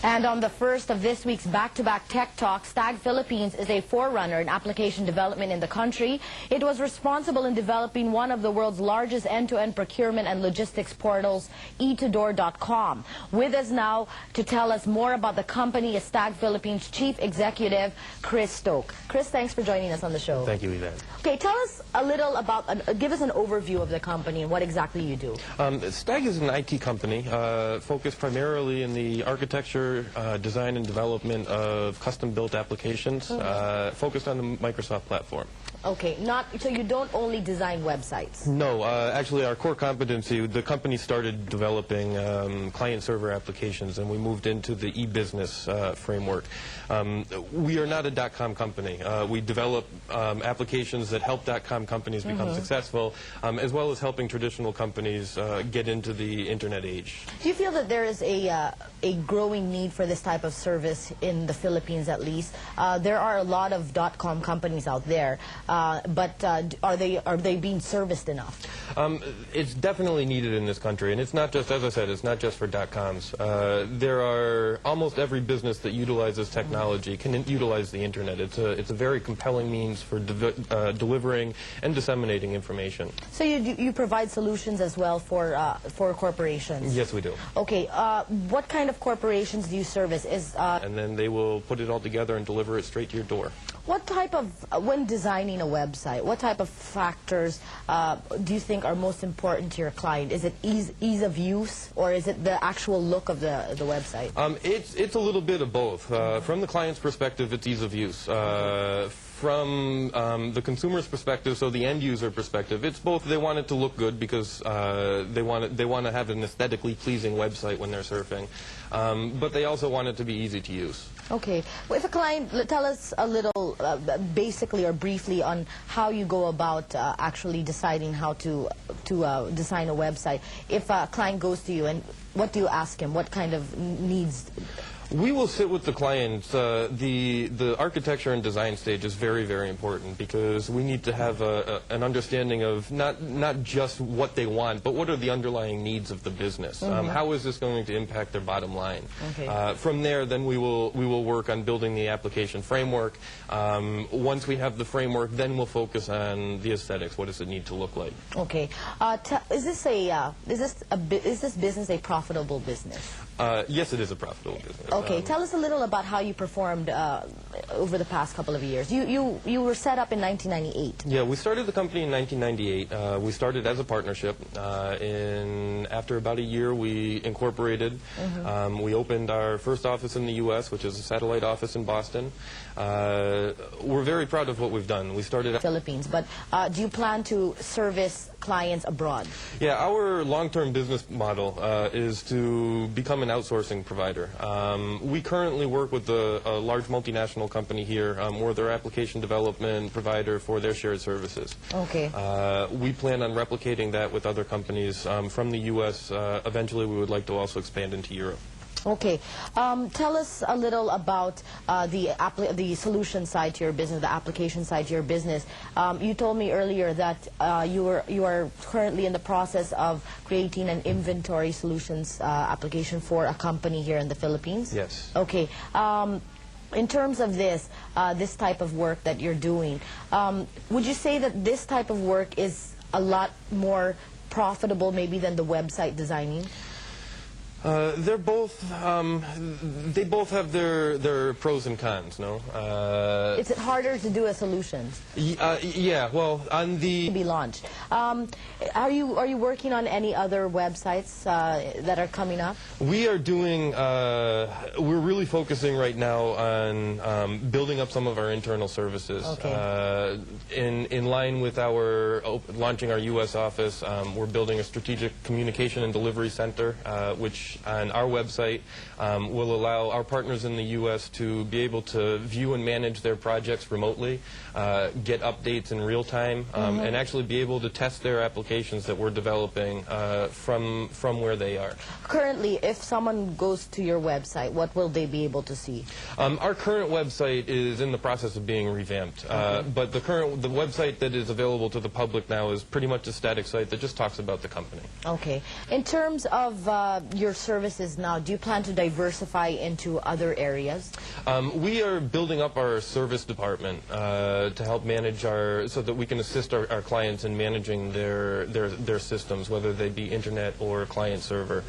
And on the first of this week's back-to-back Tech Talk, Stag Philippines is a forerunner in application development in the country. It was responsible in developing one of the world's largest end-to-end procurement and logistics portals, e2door.com. With us now to tell us more about the company is Stag Philippines Chief Executive, Chris Stolk. Chris, thanks for joining us on the show. Thank you, Yvette. Okay, tell us a little about, give us an overview of the company and what exactly you do. Stag is an IT company focused primarily in the architecture, design and development of custom-built applications focused on the Microsoft platform. Okay, so you don't only design websites? No, actually our core competency, the company started developing client-server applications, and we moved into the e-business framework. We are not a .com company. We develop applications that help .com companies become successful, as well as helping traditional companies get into the internet age. Do you feel that there is a growing need for this type of service in the Philippines, at least? There are a lot of .com companies out there, but are they being serviced enough? It's definitely needed in this country, and it's not just, as I said, it's not just for .coms. There are almost every business that utilizes technology can utilize the internet. It's a very compelling means for delivering and disseminating information. So you provide solutions as well for corporations? Yes, we do. Okay, what kind of corporations do you service? And then they will put it all together and deliver it straight to your door. What type of, when designing a website, what type of factors do you think are most important to your client? Is it ease of use, or is it the actual look of the website? It's a little bit of both. From the client's perspective, it's ease of use. From the consumer's perspective, so the end user perspective, it's both. They want it to look good because they want to have an aesthetically pleasing website when they're surfing, but they also want it to be easy to use. Okay. Well, if a client, tell us a little, basically or briefly, on how you go about actually deciding how to design a website. If a client goes to you, and what do you ask him? What kind of needs? We will sit with the clients. The architecture and design stage is very, very important because we need to have an understanding of not just what they want, but what are the underlying needs of the business. How is this going to impact their bottom line? Okay. From there, then we will work on building the application framework. Once we have the framework, then we'll focus on the aesthetics. What does it need to look like? Okay. Is this business a profitable business? Yes, it is a profitable business. Okay, tell us a little about how you performed over the past couple of years. You were set up in 1998. Yeah, we started the company in 1998. We started as a partnership. After about a year, we incorporated. We opened our first office in the U.S., which is a satellite office in Boston. We're very proud of what we've done. We started Philippines, but do you plan to service clients abroad? Yeah, our long-term business model is to become an outsourcing provider. We currently work with a large multinational company here. We're their application development provider for their shared services. Okay. We plan on replicating that with other companies from the U.S. Eventually, we would like to also expand into Europe. Okay. Tell us a little about the solution side to your business, the application side to your business. You told me earlier that you are currently in the process of creating an inventory solutions application for a company here in the Philippines? Yes. Okay. In terms of this type of work that you're doing, would you say that this type of work is a lot more profitable maybe than the website designing? They're both. They both have their pros and cons. No. Is it harder to do a solutions? Yeah. Well, on the be launched. Are you working on any other websites that are coming up? We are doing. We're really focusing right now on building up some of our internal services. Okay. In line with our launching our U.S. office, we're building a strategic communication and delivery center, which on our website will allow our partners in the U.S. to be able to view and manage their projects remotely, get updates in real time, and actually be able to test their applications that we're developing from where they are. Currently, if someone goes to your website, what will they be able to see? Our current website is in the process of being revamped, but the website that is available to the public now is pretty much a static site that just talks about the company. Okay. In terms of your services now, do you plan to diversify into other areas? We are building up our service department to help manage so that we can assist our clients in managing their systems, whether they be internet or client server.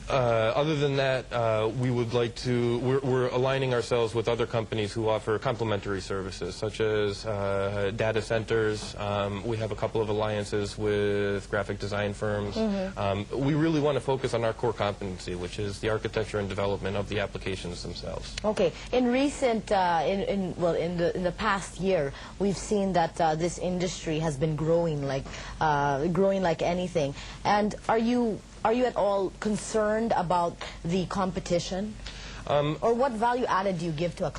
Other than that, we're aligning ourselves with other companies who offer complementary services, such as data centers. We have a couple of alliances with graphic design firms. We really want to focus on our core competency, which is the architecture and development of the applications themselves. Okay. In recent, in the past year, we've seen that this industry has been growing like anything. And are you at all concerned about the competition? Or what value added do you give to a client?